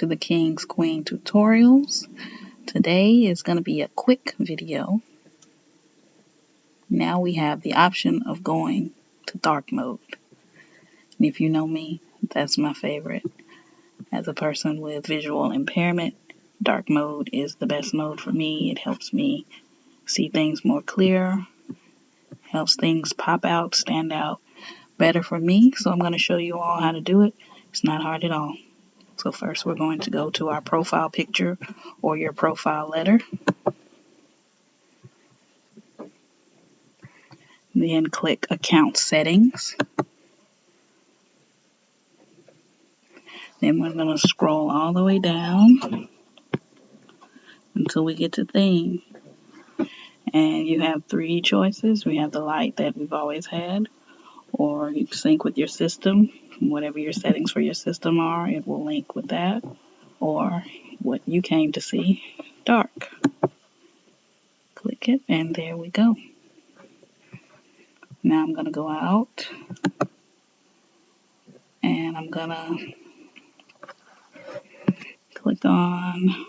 to the King's Queen tutorials. Today is going to be a quick video. Now we have the option of going to dark mode. And if you know me, that's my favorite. As a person with visual impairment, dark mode is the best mode for me. It helps me see things more clear, helps things pop out, stand out better for me. So I'm going to show you all how to do it. It's not hard at all. So first we're going to go to our profile picture or your profile letter. Then click Account Settings. Then we're going to scroll all the way down until we get to Theme. And you have three choices. We have the light that we've always had, or you sync with your system. Whatever your settings for your system are, it will link with that. Or what you came to see, dark. Click it, and there we go. Now I'm going to go out, and I'm going to click on,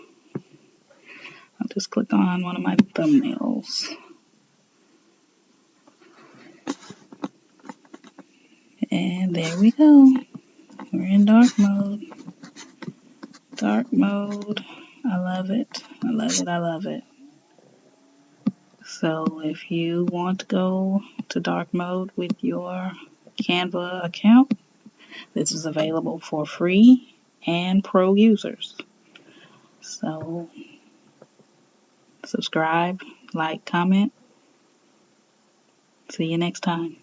I'll just click on one of my thumbnails. And there we go. We're in dark mode. Dark mode. I love it. I love it. I love it. So if you want to go to dark mode with your Canva account, this is available for free and pro users. So subscribe, like, comment. See you next time.